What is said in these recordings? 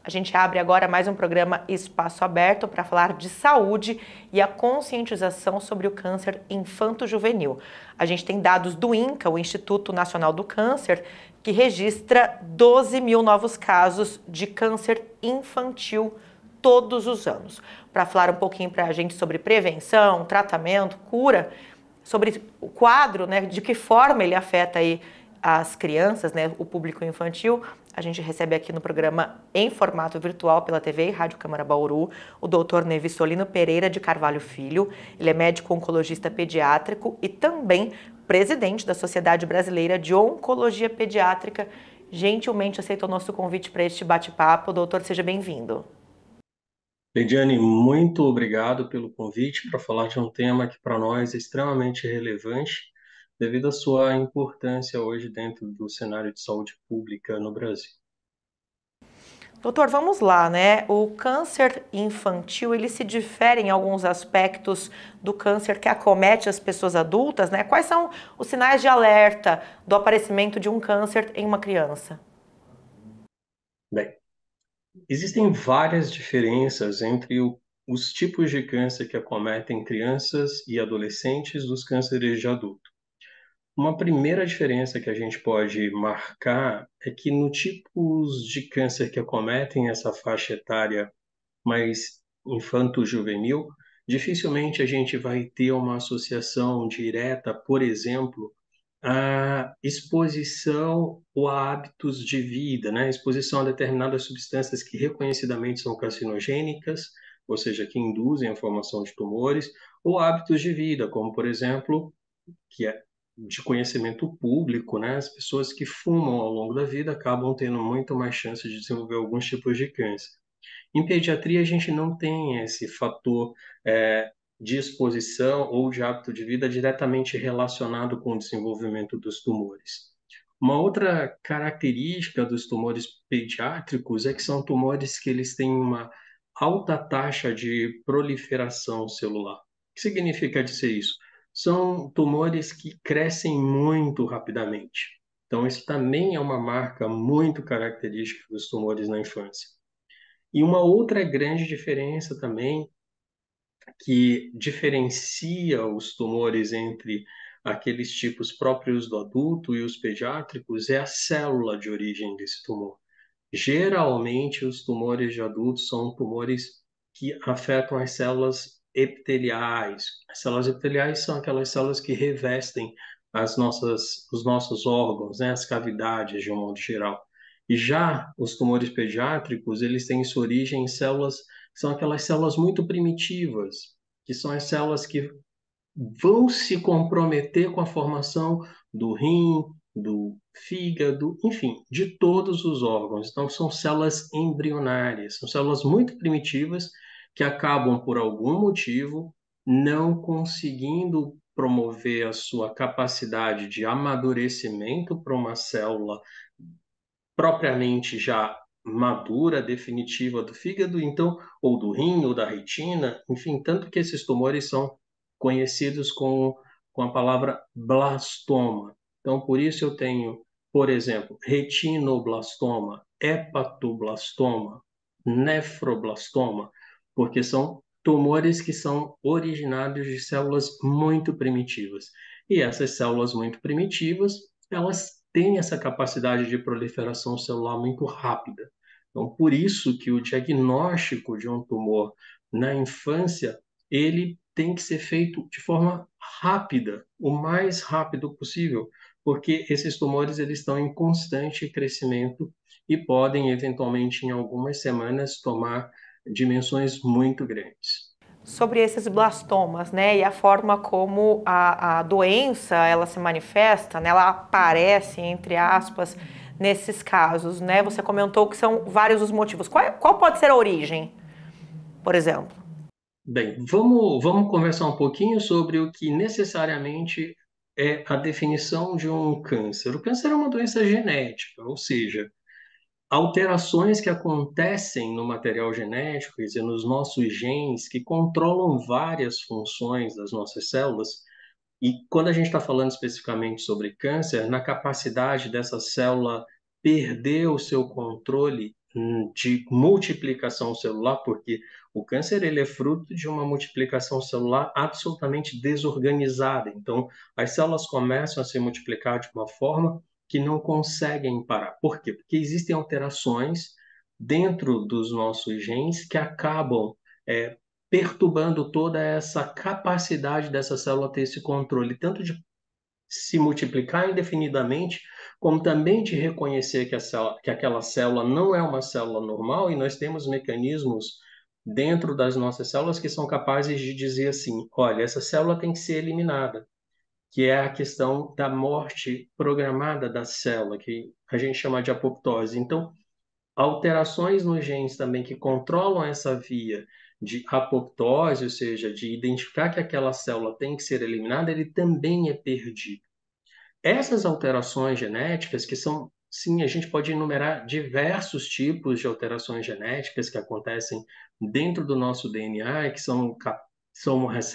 A gente abre agora mais um programa Espaço Aberto para falar de saúde e a conscientização sobre o câncer infanto-juvenil. A gente tem dados do INCA, o Instituto Nacional do Câncer, que registra 12 mil novos casos de câncer infantil todos os anos. Para falar um pouquinho para a gente sobre prevenção, tratamento, cura, sobre o quadro, né, de que forma ele afeta aí as crianças, né, o público infantil, a gente recebe aqui no programa em formato virtual pela TV e Rádio Câmara Bauru, o Dr. Nevissolino Pereira de Carvalho Filho. Ele é médico oncologista pediátrico e também presidente da Sociedade Brasileira de Oncologia Pediátrica. Gentilmente aceitou o nosso convite para este bate-papo. Doutor, seja bem-vindo. Lidiane, muito obrigado pelo convite para falar de um tema que para nós é extremamente relevante, devido à sua importância hoje dentro do cenário de saúde pública no Brasil. Doutor, vamos lá, né? O câncer infantil, ele se difere em alguns aspectos do câncer que acomete as pessoas adultas, né? Quais são os sinais de alerta do aparecimento de um câncer em uma criança? Bem, existem várias diferenças entre os tipos de câncer que acometem crianças e adolescentes dos cânceres de adulto. Uma primeira diferença que a gente pode marcar é que no tipos de câncer que acometem essa faixa etária mais infanto-juvenil, dificilmente a gente vai ter uma associação direta, por exemplo, à exposição ou a hábitos de vida, né? Exposição a determinadas substâncias que reconhecidamente são carcinogênicas, ou seja, que induzem a formação de tumores, ou hábitos de vida, como, por exemplo, que é de conhecimento público, né? As pessoas que fumam ao longo da vida acabam tendo muito mais chance de desenvolver alguns tipos de câncer. Em pediatria, a gente não tem esse fator de exposição ou de hábito de vida diretamente relacionado com o desenvolvimento dos tumores. Uma outra característica dos tumores pediátricos é que são tumores que eles têm uma alta taxa de proliferação celular. O que significa dizer isso? São tumores que crescem muito rapidamente. Então, isso também é uma marca muito característica dos tumores na infância. E uma outra grande diferença também, que diferencia os tumores entre aqueles tipos próprios do adulto e os pediátricos, é a célula de origem desse tumor. Geralmente, os tumores de adultos são tumores que afetam as células epiteliais. As células epiteliais são aquelas células que revestem os nossos órgãos, né, as cavidades de um modo geral. E já os tumores pediátricos, eles têm sua origem em células, que são aquelas células muito primitivas, que são as células que vão se comprometer com a formação do rim, do fígado, enfim, de todos os órgãos. Então, são células embrionárias, são células muito primitivas que acabam, por algum motivo, não conseguindo promover a sua capacidade de amadurecimento para uma célula propriamente já madura, definitiva do fígado, então, ou do rim, ou da retina, enfim, tanto que esses tumores são conhecidos com a palavra blastoma. Então, por isso eu tenho, por exemplo, retinoblastoma, hepatoblastoma, nefroblastoma, porque são tumores que são originados de células muito primitivas. E essas células muito primitivas, elas têm essa capacidade de proliferação celular muito rápida. Então, por isso que o diagnóstico de um tumor na infância, ele tem que ser feito de forma rápida, o mais rápido possível, porque esses tumores eles estão em constante crescimento e podem eventualmente em algumas semanas tomar dimensões muito grandes. Sobre esses blastomas, né, e a forma como a doença ela se manifesta, né, ela aparece, entre aspas, nesses casos, né? Você comentou que são vários os motivos. Qual pode ser a origem, por exemplo? Bem, vamos conversar um pouquinho sobre o que necessariamente é a definição de um câncer. O câncer é uma doença genética, ou seja, alterações que acontecem no material genético, quer dizer, nos nossos genes, que controlam várias funções das nossas células. E quando a gente está falando especificamente sobre câncer, na capacidade dessa célula perder o seu controle de multiplicação celular, porque o câncer ele é fruto de uma multiplicação celular absolutamente desorganizada. Então, as células começam a se multiplicar de uma forma que não conseguem parar. Por quê? Porque existem alterações dentro dos nossos genes que acabam perturbando toda essa capacidade dessa célula ter esse controle, tanto de se multiplicar indefinidamente, como também de reconhecer que aquela célula não é uma célula normal, e nós temos mecanismos dentro das nossas células que são capazes de dizer assim: olha, essa célula tem que ser eliminada, que é a questão da morte programada da célula, que a gente chama de apoptose. Então, alterações nos genes também que controlam essa via de apoptose, ou seja, de identificar que aquela célula tem que ser eliminada, ele também é perdido. Essas alterações genéticas, que são, sim, a gente pode enumerar diversos tipos de alterações genéticas que acontecem dentro do nosso DNA e que são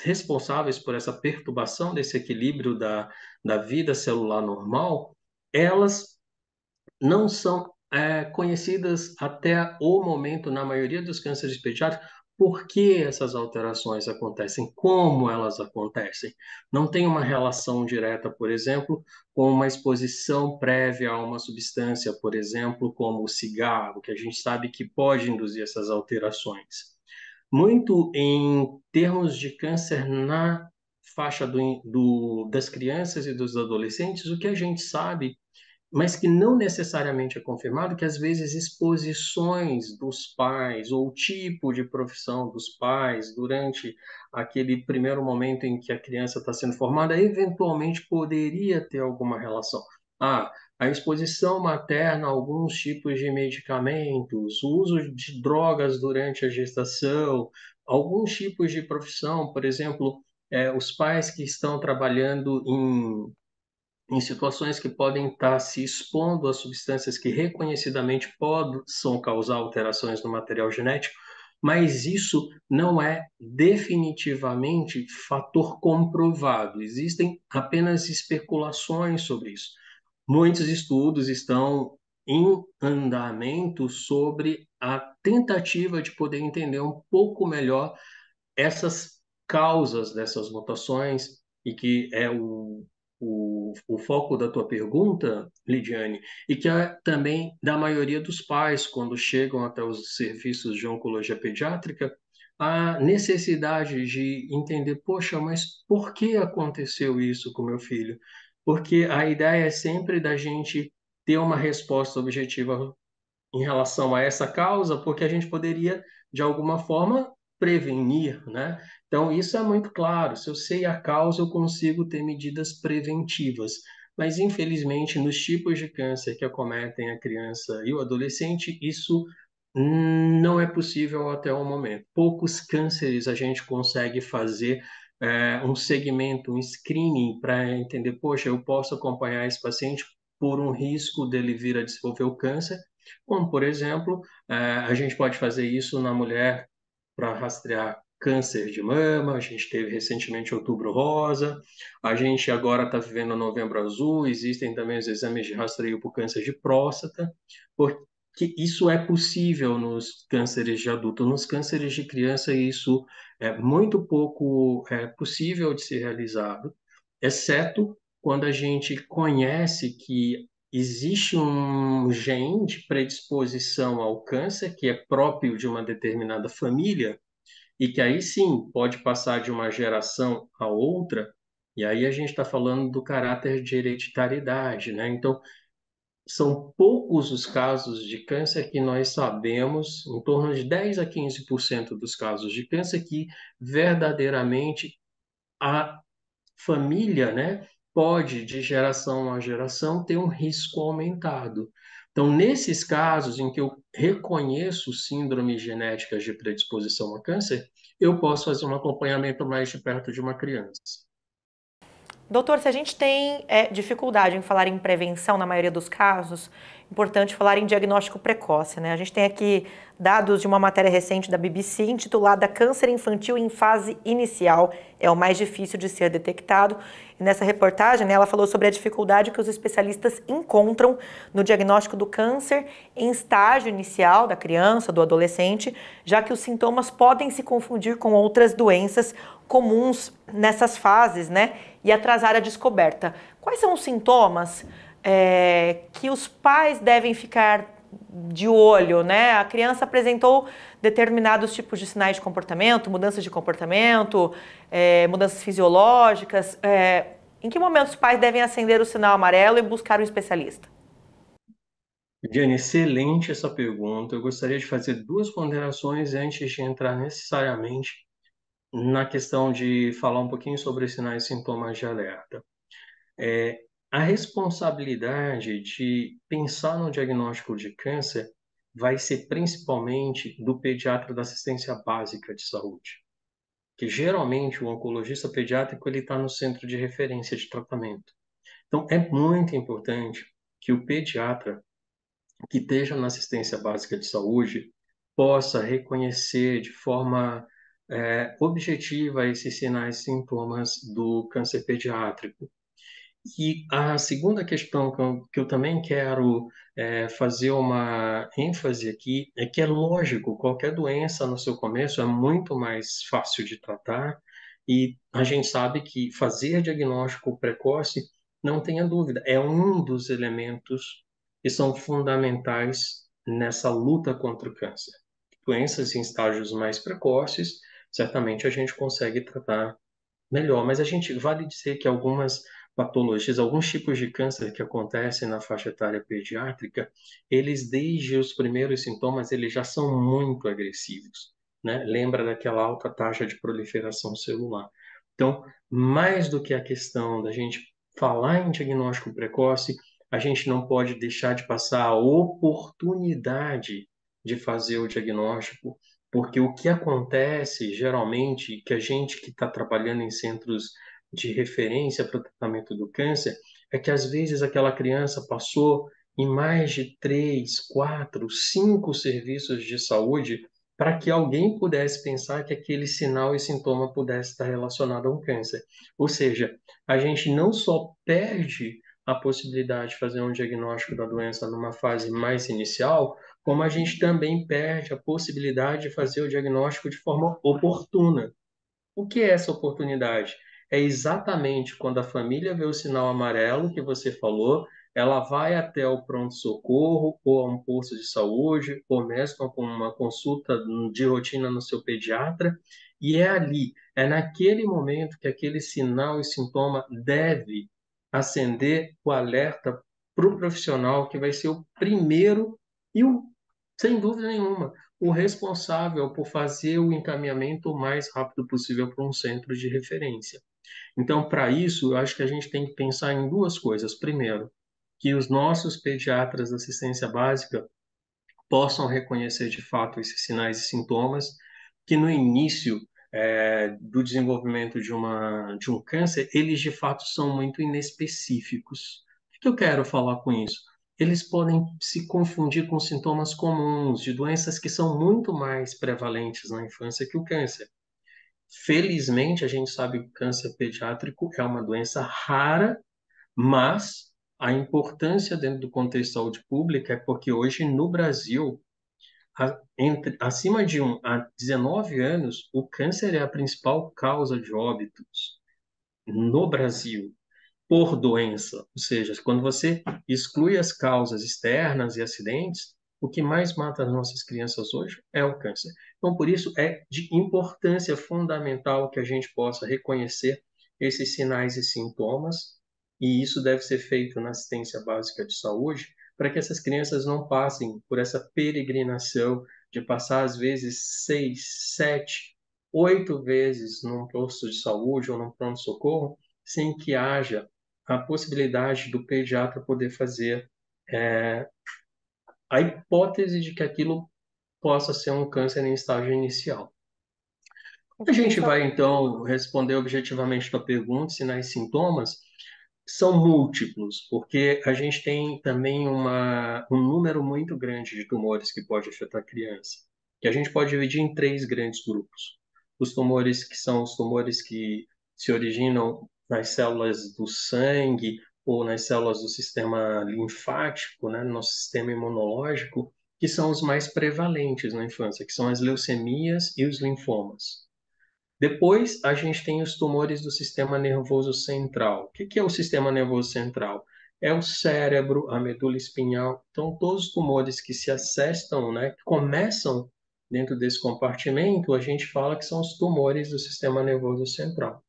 responsáveis por essa perturbação desse equilíbrio da vida celular normal, elas não são conhecidas até o momento, na maioria dos cânceres pediátricos, por que essas alterações acontecem, como elas acontecem. Não tem uma relação direta, por exemplo, com uma exposição prévia a uma substância, por exemplo, como o cigarro, que a gente sabe que pode induzir essas alterações. Muito em termos de câncer na faixa das crianças e dos adolescentes, o que a gente sabe, mas que não necessariamente é confirmado, que às vezes exposições dos pais ou o tipo de profissão dos pais durante aquele primeiro momento em que a criança está sendo formada, eventualmente poderia ter alguma relação. A exposição materna a alguns tipos de medicamentos, o uso de drogas durante a gestação, alguns tipos de profissão, por exemplo, os pais que estão trabalhando em situações que podem estar se expondo a substâncias que reconhecidamente possam causar alterações no material genético, mas isso não é definitivamente fator comprovado. Existem apenas especulações sobre isso. Muitos estudos estão em andamento sobre a tentativa de poder entender um pouco melhor essas causas dessas mutações, e que é o foco da tua pergunta, Lidiane, e que é também da maioria dos pais, quando chegam até os serviços de oncologia pediátrica, a necessidade de entender, poxa, mas por que aconteceu isso com meu filho? Porque a ideia é sempre da gente ter uma resposta objetiva em relação a essa causa, porque a gente poderia, de alguma forma, prevenir, né? Então, isso é muito claro. Se eu sei a causa, eu consigo ter medidas preventivas. Mas, infelizmente, nos tipos de câncer que acometem a criança e o adolescente, isso não é possível até o momento. Poucos cânceres a gente consegue fazer um segmento, um screening para entender, poxa, eu posso acompanhar esse paciente por um risco dele vir a desenvolver o câncer, como, por exemplo, a gente pode fazer isso na mulher para rastrear câncer de mama. A gente teve recentemente Outubro Rosa, a gente agora está vivendo Novembro Azul, existem também os exames de rastreio por câncer de próstata, porque isso é possível nos cânceres de adulto. Nos cânceres de criança, isso é muito pouco possível de ser realizado, exceto quando a gente conhece que existe um gene de predisposição ao câncer que é próprio de uma determinada família e que aí sim pode passar de uma geração a outra, e aí a gente está falando do caráter de hereditariedade, né? Então, são poucos os casos de câncer que nós sabemos, em torno de 10 a 15% dos casos de câncer, que verdadeiramente a família, né, pode, de geração a geração, ter um risco aumentado. Então, nesses casos em que eu reconheço síndromes genéticas de predisposição a câncer, eu posso fazer um acompanhamento mais de perto de uma criança. Doutor, se a gente tem dificuldade em falar em prevenção na maioria dos casos, importante falar em diagnóstico precoce, né? A gente tem aqui dados de uma matéria recente da BBC intitulada Câncer Infantil em Fase Inicial é o mais difícil de ser detectado. E nessa reportagem, né, ela falou sobre a dificuldade que os especialistas encontram no diagnóstico do câncer em estágio inicial da criança, do adolescente, já que os sintomas podem se confundir com outras doenças comuns nessas fases, né? E atrasar a descoberta. Quais são os sintomas que os pais devem ficar de olho, né? A criança apresentou determinados tipos de sinais de comportamento, mudanças de comportamento, mudanças fisiológicas. Em que momento os pais devem acender o sinal amarelo e buscar um especialista? Diane, excelente essa pergunta. Eu gostaria de fazer duas ponderações antes de entrar necessariamente na questão de falar um pouquinho sobre os sinais e sintomas de alerta. A responsabilidade de pensar no diagnóstico de câncer vai ser principalmente do pediatra da assistência básica de saúde, que geralmente o oncologista pediátrico ele está no centro de referência de tratamento. Então, é muito importante que o pediatra que esteja na assistência básica de saúde possa reconhecer de forma objetiva esses sinais e sintomas do câncer pediátrico. E a segunda questão que eu também quero fazer uma ênfase aqui é que é lógico, qualquer doença no seu começo é muito mais fácil de tratar e a gente sabe que fazer diagnóstico precoce, não tenha dúvida, é um dos elementos que são fundamentais nessa luta contra o câncer. Doenças em estágios mais precoces, certamente a gente consegue tratar melhor, mas a gente vale dizer que algumas patologias, alguns tipos de câncer que acontecem na faixa etária pediátrica, eles desde os primeiros sintomas, eles já são muito agressivos, né? Lembra daquela alta taxa de proliferação celular. Então, mais do que a questão da gente falar em diagnóstico precoce, a gente não pode deixar de passar a oportunidade de fazer o diagnóstico, porque o que acontece geralmente, que a gente que está trabalhando em centros de referência para o tratamento do câncer, é que às vezes aquela criança passou em mais de 3, 4, 5 serviços de saúde para que alguém pudesse pensar que aquele sinal e sintoma pudesse estar relacionado a um câncer. Ou seja, a gente não só perde a possibilidade de fazer um diagnóstico da doença numa fase mais inicial, como a gente também perde a possibilidade de fazer o diagnóstico de forma oportuna. O que é essa oportunidade? É exatamente quando a família vê o sinal amarelo que você falou, ela vai até o pronto-socorro, ou a um posto de saúde, ou mesmo com uma consulta de rotina no seu pediatra, e é ali, é naquele momento que aquele sinal e sintoma deve acender o alerta para o profissional, que vai ser o primeiro e sem dúvida nenhuma, o responsável por fazer o encaminhamento o mais rápido possível para um centro de referência. Então, para isso, eu acho que a gente tem que pensar em duas coisas. Primeiro, que os nossos pediatras da assistência básica possam reconhecer de fato esses sinais e sintomas, que no início do desenvolvimento de um câncer, eles de fato são muito inespecíficos. O que eu quero falar com isso? Eles podem se confundir com sintomas comuns de doenças que são muito mais prevalentes na infância que o câncer. Felizmente, a gente sabe que o câncer pediátrico é uma doença rara, mas a importância dentro do contexto de saúde pública é porque hoje no Brasil, acima de 19 anos, o câncer é a principal causa de óbitos no Brasil por doença. Ou seja, quando você exclui as causas externas e acidentes, o que mais mata as nossas crianças hoje é o câncer. Então, por isso, é de importância fundamental que a gente possa reconhecer esses sinais e sintomas, e isso deve ser feito na assistência básica de saúde, para que essas crianças não passem por essa peregrinação de passar, às vezes, 6, 7, 8 vezes num posto de saúde ou num pronto-socorro, sem que haja a possibilidade do pediatra poder fazer é, a hipótese de que aquilo possa ser um câncer em estágio inicial. A gente Isso, vai, então, responder objetivamente a tua pergunta, sinais e sintomas são múltiplos, porque a gente tem também um número muito grande de tumores que pode afetar a criança, que a gente pode dividir em três grandes grupos. Os tumores que são os tumores que se originam nas células do sangue ou nas células do sistema linfático, né, no nosso sistema imunológico, que são os mais prevalentes na infância, que são as leucemias e os linfomas. Depois, a gente tem os tumores do sistema nervoso central. O que é o sistema nervoso central? É o cérebro, a medula espinhal. Então, todos os tumores que se acessam, né, que começam dentro desse compartimento, a gente fala que são os tumores do sistema nervoso central.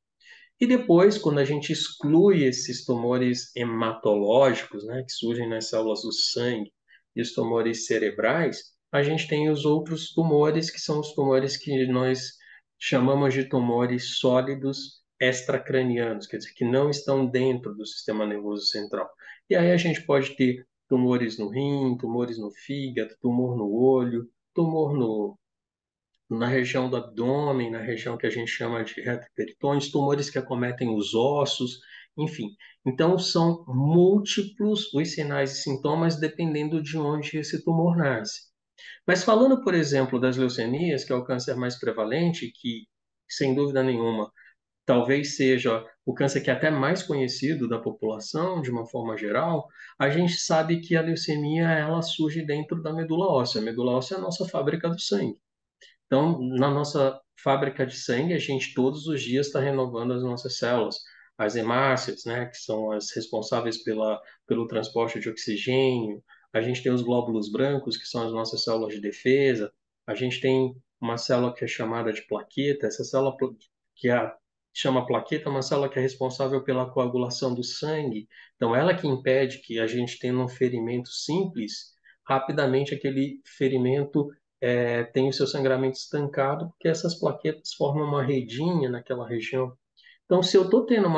E depois, quando a gente exclui esses tumores hematológicos, né, que surgem nas células do sangue, e os tumores cerebrais, a gente tem os outros tumores, que são os tumores que nós chamamos de tumores sólidos extracranianos, quer dizer, que não estão dentro do sistema nervoso central. E aí a gente pode ter tumores no rim, tumores no fígado, tumor no olho, tumor no na região do abdômen, na região que a gente chama de reto peritônio, tumores que acometem os ossos, enfim. Então, são múltiplos os sinais e sintomas dependendo de onde esse tumor nasce. Mas falando, por exemplo, das leucemias, que é o câncer mais prevalente, que, sem dúvida nenhuma, talvez seja o câncer que é até mais conhecido da população, de uma forma geral, a gente sabe que a leucemia ela surge dentro da medula óssea. A medula óssea é a nossa fábrica do sangue. Então, na nossa fábrica de sangue, a gente todos os dias está renovando as nossas células. As hemácias, né, que são as responsáveis pelo transporte de oxigênio. A gente tem os glóbulos brancos, que são as nossas células de defesa. A gente tem uma célula que é chamada de plaqueta. Essa célula que chama plaqueta é uma célula que é responsável pela coagulação do sangue. Então, ela que impede que a gente tenha um ferimento simples, rapidamente aquele ferimento tem o seu sangramento estancado, porque essas plaquetas formam uma redinha naquela região. Então, se eu estou tendo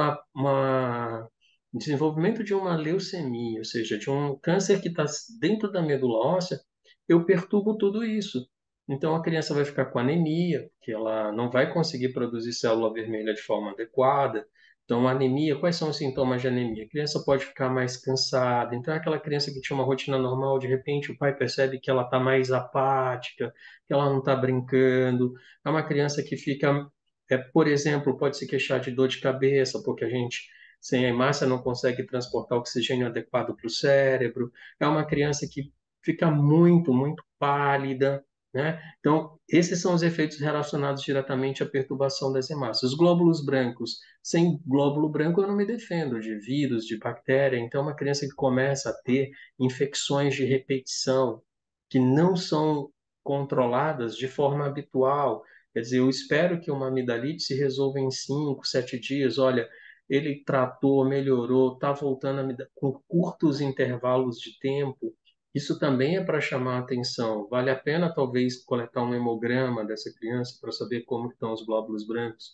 desenvolvimento de uma leucemia, ou seja, de um câncer que está dentro da medula óssea, eu perturbo tudo isso. Então, a criança vai ficar com anemia, porque ela não vai conseguir produzir célula vermelha de forma adequada. Então, anemia, quais são os sintomas de anemia? A criança pode ficar mais cansada. Então, é aquela criança que tinha uma rotina normal, de repente o pai percebe que ela está mais apática, que ela não está brincando. É uma criança que fica por exemplo, pode se queixar de dor de cabeça, porque a gente, sem a hemácia, não consegue transportar oxigênio adequado para o cérebro. É uma criança que fica muito, muito pálida, né? Então, esses são os efeitos relacionados diretamente à perturbação das hemácias. Os glóbulos brancos, sem glóbulo branco eu não me defendo de vírus, de bactéria. Então, uma criança que começa a ter infecções de repetição, que não são controladas de forma habitual. Quer dizer, eu espero que uma amidalite se resolva em 5, 7 dias. Olha, ele tratou, melhorou, está voltando com curtos intervalos de tempo. Isso também é para chamar a atenção. Vale a pena, talvez, coletar um hemograma dessa criança para saber como estão os glóbulos brancos.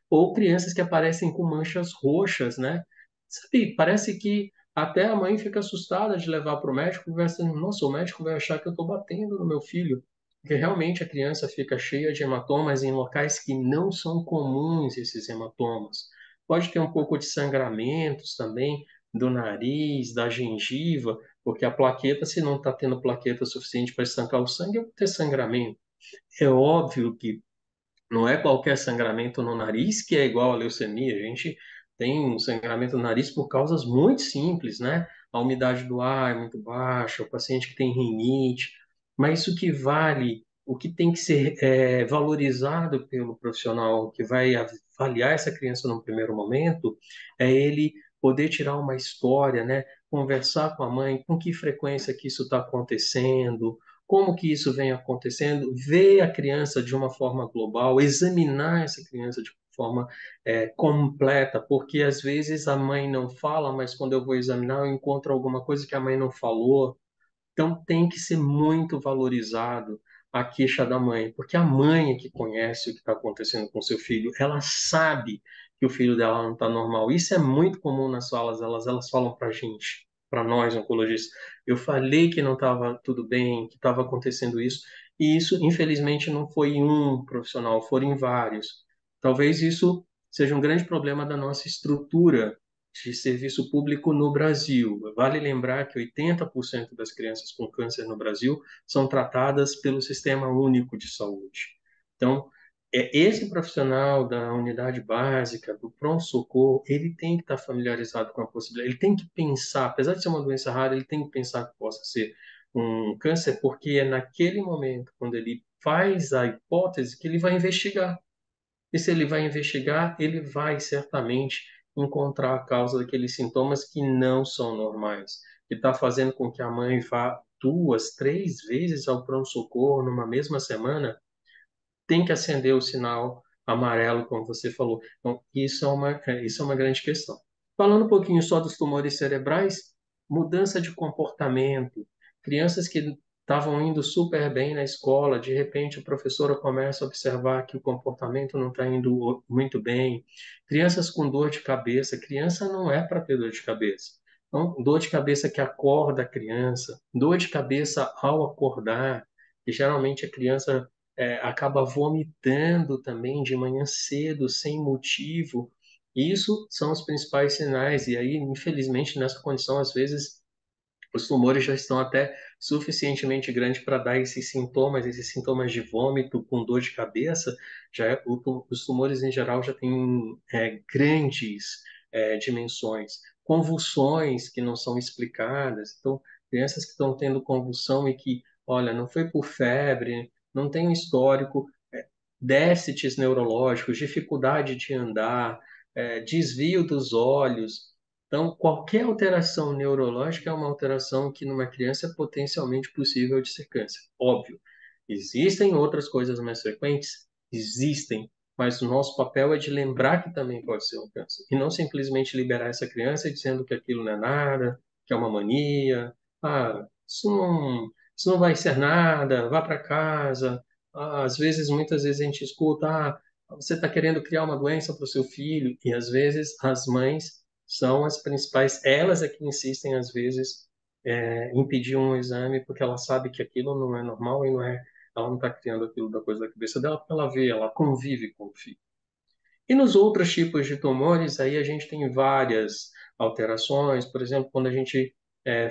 Ou crianças que aparecem com manchas roxas, né? Sabe, parece que até a mãe fica assustada de levar para o médico e vai assim, nossa, o médico vai achar que eu estou batendo no meu filho. Porque realmente a criança fica cheia de hematomas em locais que não são comuns esses hematomas. Pode ter um pouco de sangramentos também do nariz, da gengiva, porque a plaqueta, se não está tendo plaqueta suficiente para estancar o sangue, eu vou ter sangramento. É óbvio que não é qualquer sangramento no nariz que é igual à leucemia. A gente tem um sangramento no nariz por causas muito simples, né? A umidade do ar é muito baixa, o paciente que tem rinite. Mas isso que vale, o que tem que ser valorizado pelo profissional que vai avaliar essa criança no primeiro momento, é ele poder tirar uma história, né? Conversar com a mãe, com que frequência que isso está acontecendo, como que isso vem acontecendo, ver a criança de uma forma global, examinar essa criança de forma completa, porque às vezes a mãe não fala, mas quando eu vou examinar eu encontro alguma coisa que a mãe não falou. Então tem que ser muito valorizado a queixa da mãe, porque a mãe é que conhece o que está acontecendo com seu filho, ela sabe que o filho dela não está normal. Isso é muito comum nas falas, elas falam para a gente, para nós oncologistas. Eu falei que não estava tudo bem, que estava acontecendo isso. E isso, infelizmente, não foi em um profissional, foram em vários. Talvez isso seja um grande problema da nossa estrutura de serviço público no Brasil. Vale lembrar que 80% das crianças com câncer no Brasil são tratadas pelo Sistema Único de Saúde. Então, esse profissional da unidade básica, do pronto-socorro, ele tem que estar familiarizado com a possibilidade, ele tem que pensar, apesar de ser uma doença rara, ele tem que pensar que possa ser um câncer, porque é naquele momento, quando ele faz a hipótese, que ele vai investigar. E se ele vai investigar, ele vai certamente encontrar a causa daqueles sintomas que não são normais, que está fazendo com que a mãe vá 2, 3 vezes ao pronto-socorro numa mesma semana, tem que acender o sinal amarelo, como você falou. Então, isso é uma grande questão. Falando um pouquinho só dos tumores cerebrais, mudança de comportamento. Crianças que estavam indo super bem na escola, de repente a professora começa a observar que o comportamento não está indo muito bem. Crianças com dor de cabeça. Criança não é para ter dor de cabeça. Então, dor de cabeça que acorda a criança, dor de cabeça ao acordar, que geralmente a criança acaba vomitando também de manhã cedo, sem motivo. Isso são os principais sinais. E aí, infelizmente, nessa condição, às vezes, os tumores já estão até suficientemente grandes para dar esses sintomas de vômito com dor de cabeça. Os tumores, em geral, já têm grandes dimensões. Convulsões que não são explicadas. Então, crianças que estão tendo convulsão e que, olha, não foi por febre, não tem um histórico, déficits neurológicos, dificuldade de andar, desvio dos olhos. Então, qualquer alteração neurológica é uma alteração que numa criança é potencialmente possível de ser câncer. Óbvio. Existem outras coisas mais frequentes? Existem. Mas o nosso papel é de lembrar que também pode ser um câncer. E não simplesmente liberar essa criança dizendo que aquilo não é nada, que é uma mania. Ah, isso não vai ser nada, vá para casa. Às vezes, muitas vezes a gente escuta, você está querendo criar uma doença para o seu filho, e às vezes as mães são as principais, elas é que insistem às vezes em pedir um exame porque ela sabe que aquilo não é normal e ela não está criando aquilo da coisa da cabeça dela, porque ela vê, ela convive com o filho. E nos outros tipos de tumores, aí a gente tem várias alterações. Por exemplo, quando a gente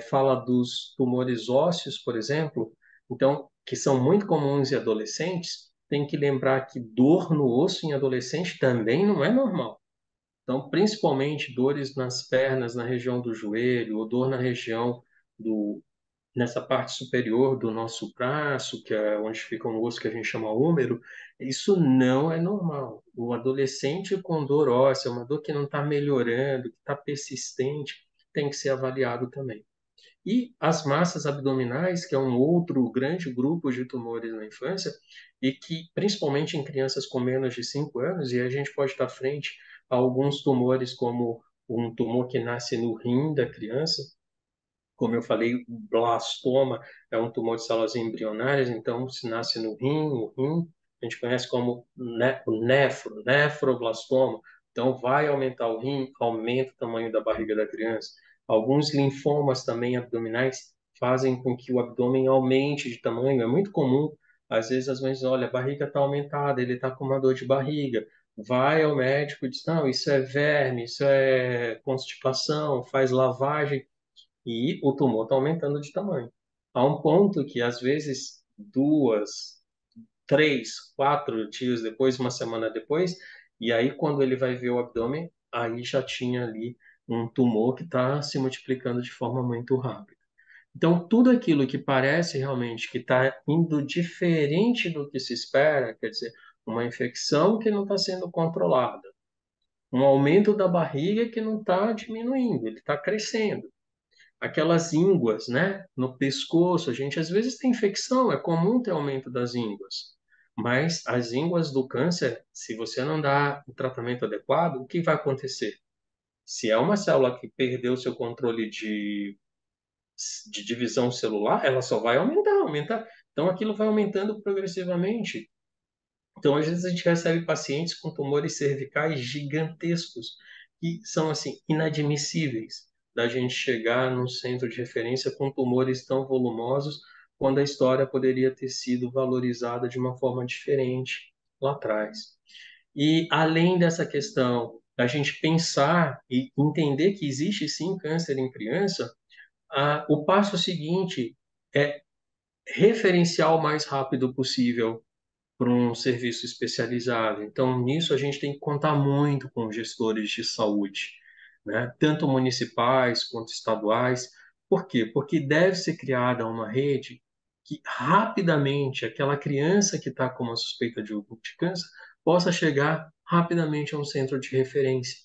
fala dos tumores ósseos, por exemplo, então, que são muito comuns em adolescentes, tem que lembrar que dor no osso em adolescente também não é normal. Então, principalmente dores nas pernas, na região do joelho, ou dor na região do, nessa parte superior do nosso braço, que é onde fica um osso que a gente chama húmero, isso não é normal. O adolescente com dor óssea, uma dor que não está melhorando, que está persistente, tem que ser avaliado também. E as massas abdominais, que é um outro grande grupo de tumores na infância, e que, principalmente em crianças com menos de 5 anos, e a gente pode estar frente a alguns tumores, como um tumor que nasce no rim da criança, como eu falei, o blastoma é um tumor de células embrionárias, então se nasce no rim, o rim a gente conhece como o nefroblastoma. Então vai aumentar o rim, aumenta o tamanho da barriga da criança. Alguns linfomas também abdominais fazem com que o abdômen aumente de tamanho. É muito comum, às vezes as mães dizem, olha, a barriga está aumentada, ele está com uma dor de barriga. Vai ao médico e diz, não, isso é verme, isso é constipação, faz lavagem e o tumor está aumentando de tamanho. A um ponto que, às vezes, 2, 3, 4 dias depois, uma semana depois, e aí, quando ele vai ver o abdômen, aí já tinha ali um tumor que está se multiplicando de forma muito rápida. Então, tudo aquilo que parece realmente que está indo diferente do que se espera, quer dizer, uma infecção que não está sendo controlada, um aumento da barriga que não está diminuindo, ele está crescendo, aquelas ínguas, né, no pescoço. A gente às vezes tem infecção, é comum ter aumento das ínguas. Mas as ínguas do câncer, se você não dá o tratamento adequado, o que vai acontecer? Se é uma célula que perdeu seu controle de divisão celular, ela só vai aumentar, aumentar. Então aquilo vai aumentando progressivamente. Então, às vezes, a gente recebe pacientes com tumores cervicais gigantescos, que são, assim, inadmissíveis da gente chegar num centro de referência com tumores tão volumosos, quando a história poderia ter sido valorizada de uma forma diferente lá atrás. E além dessa questão da gente pensar e entender que existe sim câncer em criança, o passo seguinte é referenciar o mais rápido possível para um serviço especializado. Então, nisso a gente tem que contar muito com gestores de saúde, né? Tanto municipais quanto estaduais. Por quê? Porque deve ser criada uma rede que rapidamente aquela criança que está com uma suspeita de câncer possa chegar rapidamente a um centro de referência.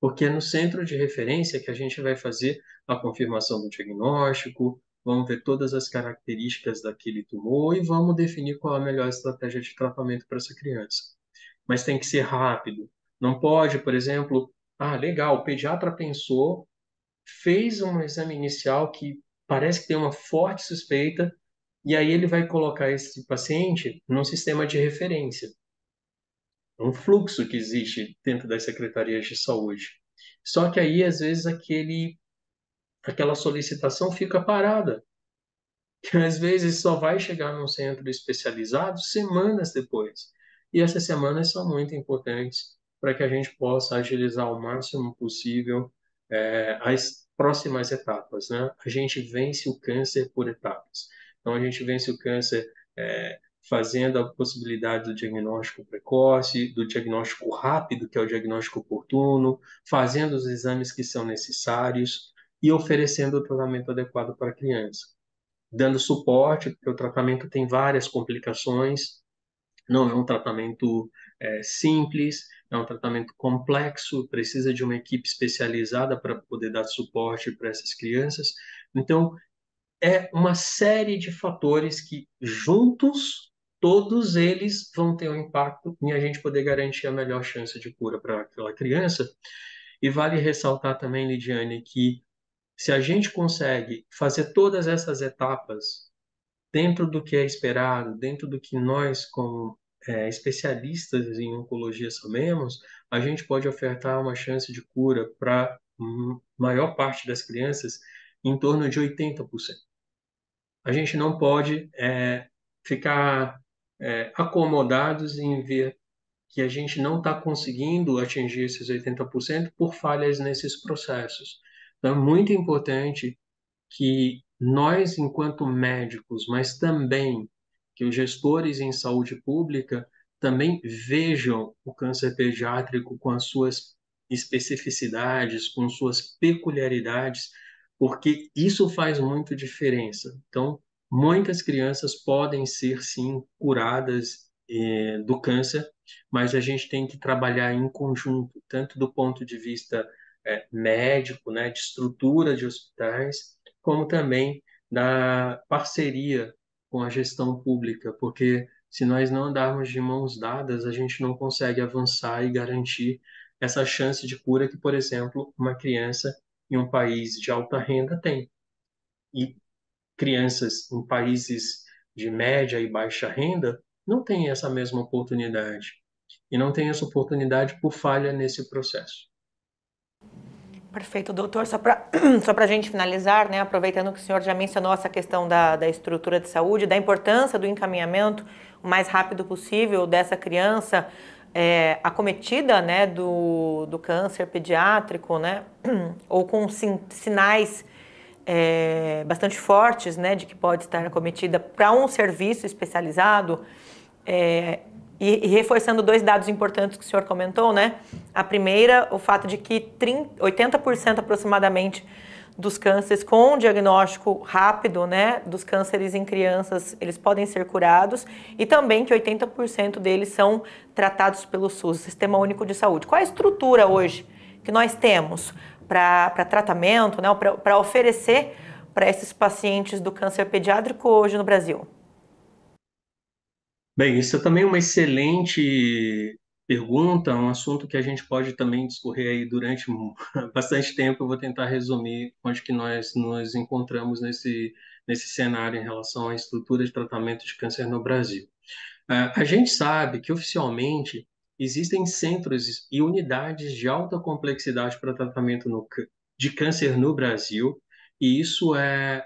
Porque é no centro de referência que a gente vai fazer a confirmação do diagnóstico, vamos ver todas as características daquele tumor e vamos definir qual a melhor estratégia de tratamento para essa criança. Mas tem que ser rápido. Não pode, por exemplo, legal, o pediatra pensou, fez um exame inicial que parece que tem uma forte suspeita, e aí ele vai colocar esse paciente num sistema de referência, um fluxo que existe dentro das secretarias de saúde. Só que aí, às vezes, aquela solicitação fica parada, que às vezes só vai chegar num centro especializado semanas depois. E essas semanas são muito importantes para que a gente possa agilizar o máximo possível as próximas etapas, né? A gente vence o câncer por etapas. Então, a gente vence o câncer fazendo a possibilidade do diagnóstico precoce, do diagnóstico rápido, que é o diagnóstico oportuno, fazendo os exames que são necessários e oferecendo o tratamento adequado para a criança, dando suporte, porque o tratamento tem várias complicações, não é um tratamento simples, é um tratamento complexo, precisa de uma equipe especializada para poder dar suporte para essas crianças. Então, é uma série de fatores que, juntos, todos eles vão ter um impacto em a gente poder garantir a melhor chance de cura para aquela criança. E vale ressaltar também, Lidiane, que se a gente consegue fazer todas essas etapas dentro do que é esperado, dentro do que nós, como especialistas em oncologia, sabemos, a gente pode ofertar uma chance de cura para a maior parte das crianças em torno de 80%. A gente não pode ficar acomodados em ver que a gente não está conseguindo atingir esses 80% por falhas nesses processos. Então, é muito importante que nós, enquanto médicos, mas também que os gestores em saúde pública também vejam o câncer pediátrico com as suas especificidades, com suas peculiaridades, porque isso faz muita diferença. Então, muitas crianças podem ser, sim, curadas do câncer, mas a gente tem que trabalhar em conjunto, tanto do ponto de vista médico, né, de estrutura de hospitais, como também da parceria com a gestão pública, porque se nós não andarmos de mãos dadas, a gente não consegue avançar e garantir essa chance de cura que, por exemplo, uma criança em um país de alta renda tem. E crianças em países de média e baixa renda não têm essa mesma oportunidade. E não têm essa oportunidade por falha nesse processo. Perfeito, doutor. Só para só a gente finalizar, né, aproveitando que o senhor já mencionou essa questão da estrutura de saúde, da importância do encaminhamento o mais rápido possível dessa criança acometida, né, do câncer pediátrico, né, ou com sinais bastante fortes, né, de que pode estar acometida, para um serviço especializado. E reforçando dois dados importantes que o senhor comentou, né? A primeira, o fato de que 80% aproximadamente dos cânceres com diagnóstico rápido, né, dos cânceres em crianças, eles podem ser curados, e também que 80% deles são tratados pelo SUS, Sistema Único de Saúde. Qual a estrutura hoje que nós temos para tratamento, né, para oferecer para esses pacientes do câncer pediátrico hoje no Brasil? Bem, isso é também uma excelente pergunta, um assunto que a gente pode também discorrer aí durante bastante tempo. Eu vou tentar resumir onde que nós nos encontramos nesse cenário em relação à estrutura de tratamento de câncer no Brasil. A gente sabe que oficialmente existem centros e unidades de alta complexidade para tratamento de câncer no Brasil, e isso é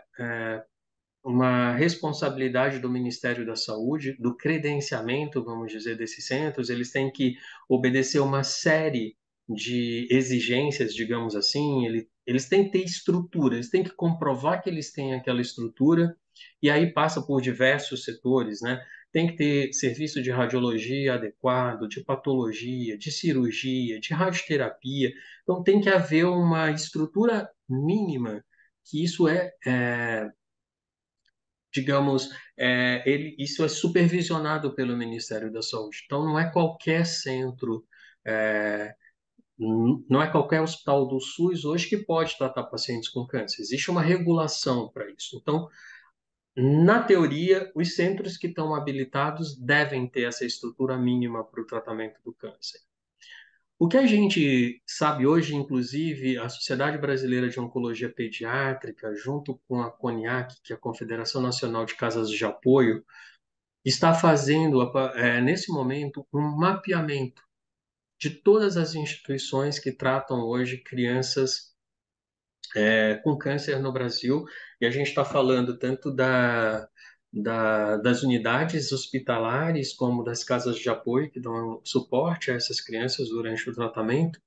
uma responsabilidade do Ministério da Saúde, do credenciamento, vamos dizer, desses centros. Eles têm que obedecer uma série de exigências, digamos assim. Eles têm que ter estrutura, eles têm que comprovar que eles têm aquela estrutura, e aí passa por diversos setores, né? Tem que ter serviço de radiologia adequado, de patologia, de cirurgia, de radioterapia. Então, tem que haver uma estrutura mínima, que isso digamos, isso é supervisionado pelo Ministério da Saúde. Então, não é qualquer centro, é, não é qualquer hospital do SUS hoje que pode tratar pacientes com câncer. Existe uma regulação para isso. Então, na teoria, os centros que estão habilitados devem ter essa estrutura mínima para o tratamento do câncer. O que a gente sabe hoje, inclusive, a Sociedade Brasileira de Oncologia Pediátrica, junto com a CONIAC, que é a Confederação Nacional de Casas de Apoio, está fazendo, nesse momento, um mapeamento de todas as instituições que tratam hoje crianças com câncer no Brasil. E a gente está falando tanto das unidades hospitalares, como das casas de apoio, que dão suporte a essas crianças durante o tratamento,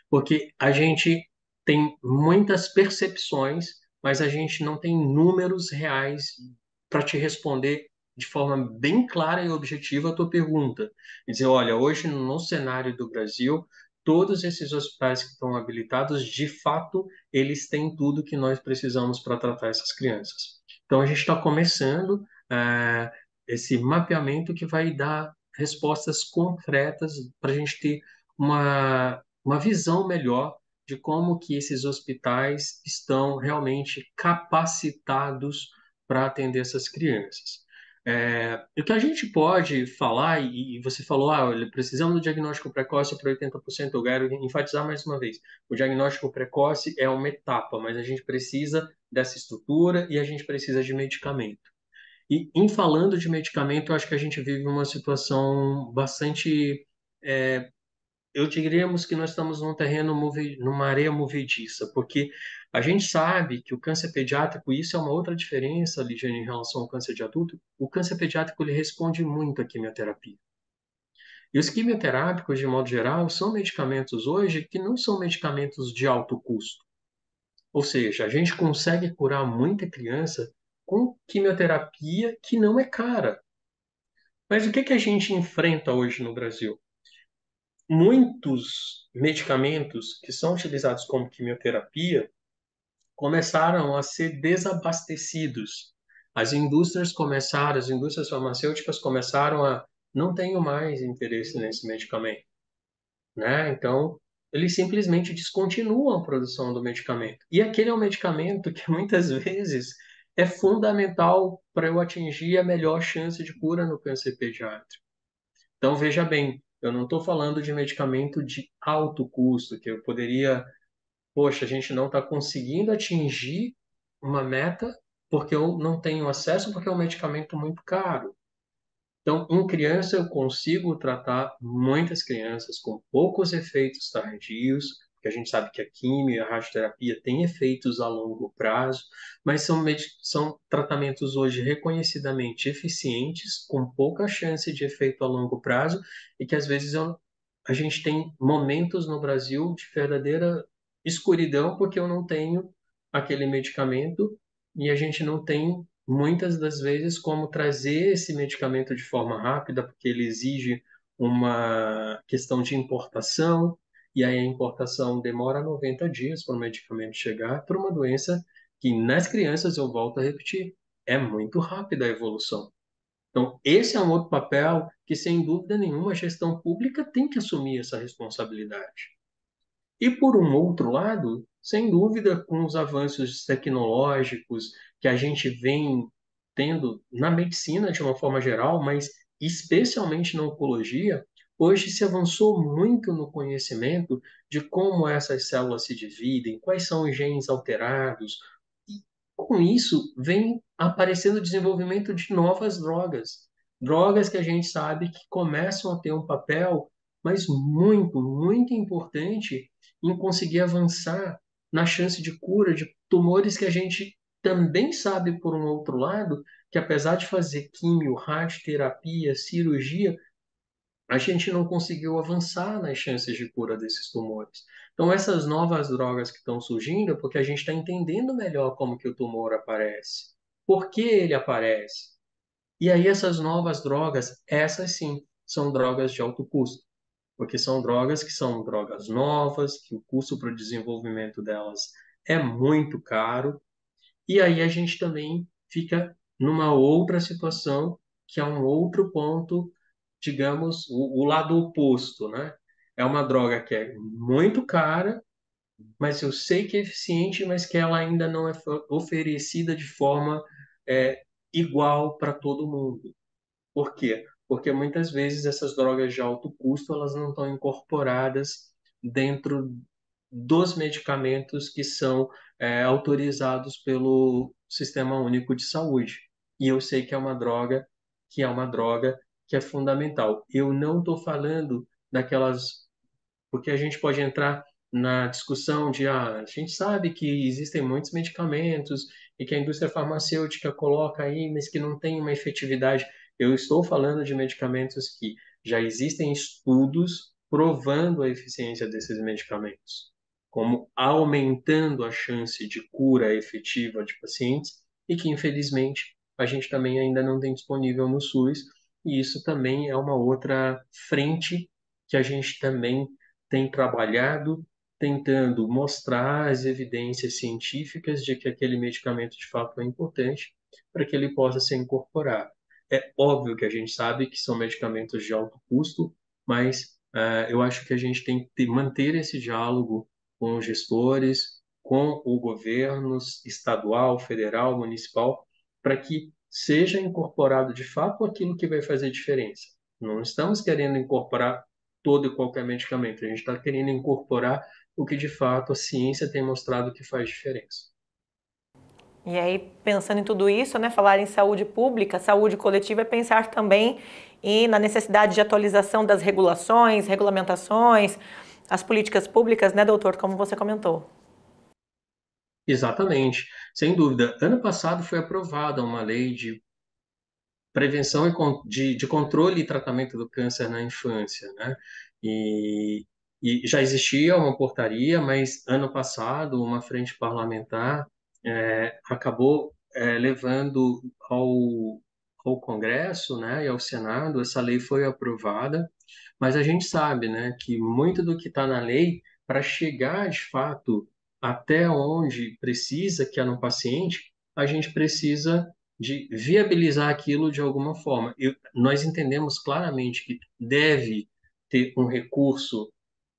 porque a gente tem muitas percepções, mas a gente não tem números reais para te responder de forma bem clara e objetiva a tua pergunta. E dizer, olha, hoje no cenário do Brasil, todos esses hospitais que estão habilitados, de fato, eles têm tudo que nós precisamos para tratar essas crianças. Então, a gente está começando esse mapeamento que vai dar respostas concretas para a gente ter uma visão melhor de como que esses hospitais estão realmente capacitados para atender essas crianças. O que a gente pode falar, e você falou, olha, precisamos do diagnóstico precoce para 80%, eu quero enfatizar mais uma vez, o diagnóstico precoce é uma etapa, mas a gente precisa dessa estrutura e a gente precisa de medicamento. E em falando de medicamento, eu acho que a gente vive uma situação bastante eu diríamos que nós estamos num terreno, numa areia movediça, porque a gente sabe que o câncer pediátrico, isso é uma outra diferença, Lidiane, em relação ao câncer de adulto, o câncer pediátrico ele responde muito à quimioterapia. E os quimioterápicos, de modo geral, são medicamentos hoje que não são medicamentos de alto custo. Ou seja, a gente consegue curar muita criança com quimioterapia que não é cara. Mas o que que a gente enfrenta hoje no Brasil? Muitos medicamentos que são utilizados como quimioterapia começaram a ser desabastecidos. As indústrias farmacêuticas começaram a não tenho mais interesse nesse medicamento, né? Então, eles simplesmente descontinuam a produção do medicamento. E aquele é um medicamento que muitas vezes é fundamental para eu atingir a melhor chance de cura no câncer pediátrico. Então, veja bem, eu não estou falando de medicamento de alto custo, que eu poderia, poxa, a gente não está conseguindo atingir uma meta porque eu não tenho acesso, porque é um medicamento muito caro. Então, em criança, eu consigo tratar muitas crianças com poucos efeitos tardios, porque a gente sabe que a quimio e a radioterapia têm efeitos a longo prazo, mas são tratamentos hoje reconhecidamente eficientes, com pouca chance de efeito a longo prazo, e que às vezes a gente tem momentos no Brasil de verdadeira escuridão, porque eu não tenho aquele medicamento e a gente não tem muitas das vezes como trazer esse medicamento de forma rápida, porque ele exige uma questão de importação, e aí a importação demora 90 dias para o medicamento chegar, para uma doença que nas crianças, eu volto a repetir, é muito rápida a evolução. Então, esse é um outro papel que, sem dúvida nenhuma, a gestão pública tem que assumir essa responsabilidade. E, por um outro lado, sem dúvida, com os avanços tecnológicos que a gente vem tendo na medicina de uma forma geral, mas especialmente na oncologia, hoje se avançou muito no conhecimento de como essas células se dividem, quais são os genes alterados. E com isso vem aparecendo o desenvolvimento de novas drogas, drogas que a gente sabe que começam a ter um papel, mas muito, muito importante em conseguir avançar na chance de cura de tumores que a gente também sabe, por um outro lado, que apesar de fazer químio, radioterapia, cirurgia, a gente não conseguiu avançar nas chances de cura desses tumores. Então, essas novas drogas que estão surgindo é porque a gente está entendendo melhor como que o tumor aparece, por que ele aparece. E aí essas novas drogas, essas sim, são drogas de alto custo, porque são drogas que são drogas novas, que o custo para o desenvolvimento delas é muito caro, e aí a gente também fica numa outra situação, que é um outro ponto, digamos, o lado oposto, né? É uma droga que é muito cara, mas eu sei que é eficiente, mas que ela ainda não é oferecida de forma igual para todo mundo. Por quê? Porque muitas vezes essas drogas de alto custo elas não estão incorporadas dentro dos medicamentos que são autorizados pelo Sistema Único de Saúde. E eu sei que é uma droga que é fundamental. Eu não estou falando daquelas porque a gente pode entrar na discussão de a gente sabe que existem muitos medicamentos e que a indústria farmacêutica coloca aí, mas que não tem uma efetividade. Eu estou falando de medicamentos que já existem estudos provando a eficiência desses medicamentos, como aumentando a chance de cura efetiva de pacientes e que, infelizmente, a gente também ainda não tem disponível no SUS, e isso também é uma outra frente que a gente também tem trabalhado tentando mostrar as evidências científicas de que aquele medicamento de fato é importante para que ele possa ser incorporado. É óbvio que a gente sabe que são medicamentos de alto custo, mas eu acho que a gente tem que manter esse diálogo com os gestores, com o governo estadual, federal, municipal, para que seja incorporado de fato aquilo que vai fazer diferença. Não estamos querendo incorporar todo e qualquer medicamento. A gente está querendo incorporar o que de fato a ciência tem mostrado que faz diferença. E aí, pensando em tudo isso, né, falar em saúde pública, saúde coletiva é pensar também na necessidade de atualização das regulações, regulamentações, as políticas públicas, né, doutor, como você comentou. Exatamente, sem dúvida. Ano passado foi aprovada uma lei de prevenção de controle e tratamento do câncer na infância, né? E, e já existia uma portaria, mas ano passado uma frente parlamentar acabou levando ao Congresso, né, e ao Senado. Essa lei foi aprovada, mas a gente sabe, né, que muito do que está na lei, para chegar de fato até onde precisa, que é no paciente, a gente precisa de viabilizar aquilo de alguma forma. Nós entendemos claramente que deve ter um recurso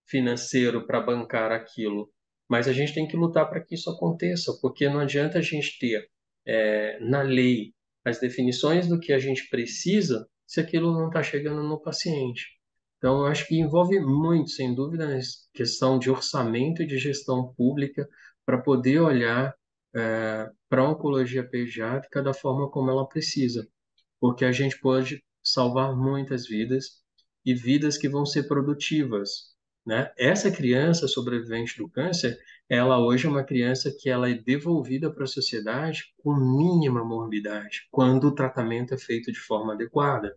financeiro para bancar aquilo, mas a gente tem que lutar para que isso aconteça, porque não adianta a gente ter na lei as definições do que a gente precisa se aquilo não está chegando no paciente. Então, eu acho que envolve muito, sem dúvida, a questão de orçamento e de gestão pública para poder olhar para a oncologia pediátrica da forma como ela precisa, porque a gente pode salvar muitas vidas e vidas que vão ser produtivas, né? Essa criança sobrevivente do câncer, ela hoje é uma criança que ela é devolvida para a sociedade com mínima morbidade, quando o tratamento é feito de forma adequada.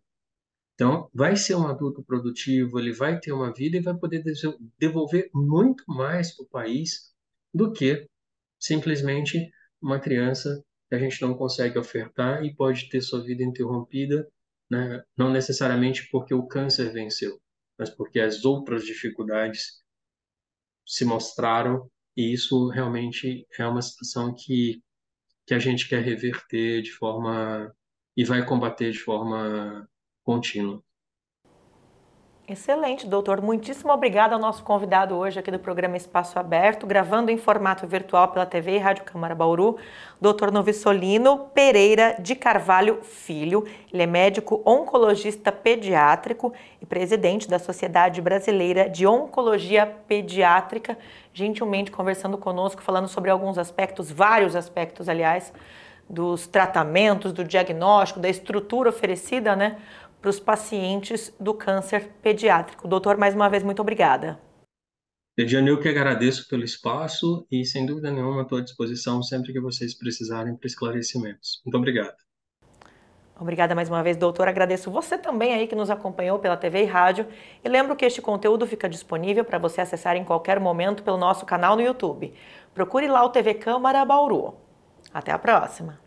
Então, vai ser um adulto produtivo, ele vai ter uma vida e vai poder devolver muito mais para o país do que simplesmente uma criança que a gente não consegue ofertar e pode ter sua vida interrompida, né? Não necessariamente porque o câncer venceu, mas porque as outras dificuldades se mostraram, e isso realmente é uma situação que a gente quer reverter de forma e vai combater de forma contínua. Excelente, doutor. Muitíssimo obrigada ao nosso convidado hoje aqui do programa Espaço Aberto, gravando em formato virtual pela TV e Rádio Câmara Bauru, doutor Novissolino Pereira de Carvalho Filho. Ele é médico oncologista pediátrico e presidente da Sociedade Brasileira de Oncologia Pediátrica, gentilmente conversando conosco, falando sobre alguns aspectos, vários aspectos, aliás, dos tratamentos, do diagnóstico, da estrutura oferecida, né, para os pacientes do câncer pediátrico. Doutor, mais uma vez, muito obrigada. Ediane, eu que agradeço pelo espaço e, sem dúvida nenhuma, estou à disposição sempre que vocês precisarem para esclarecimentos. Muito obrigado. Obrigada mais uma vez, doutor. Agradeço você também aí que nos acompanhou pela TV e rádio. E lembro que este conteúdo fica disponível para você acessar em qualquer momento pelo nosso canal no YouTube. Procure lá o TV Câmara Bauru. Até a próxima!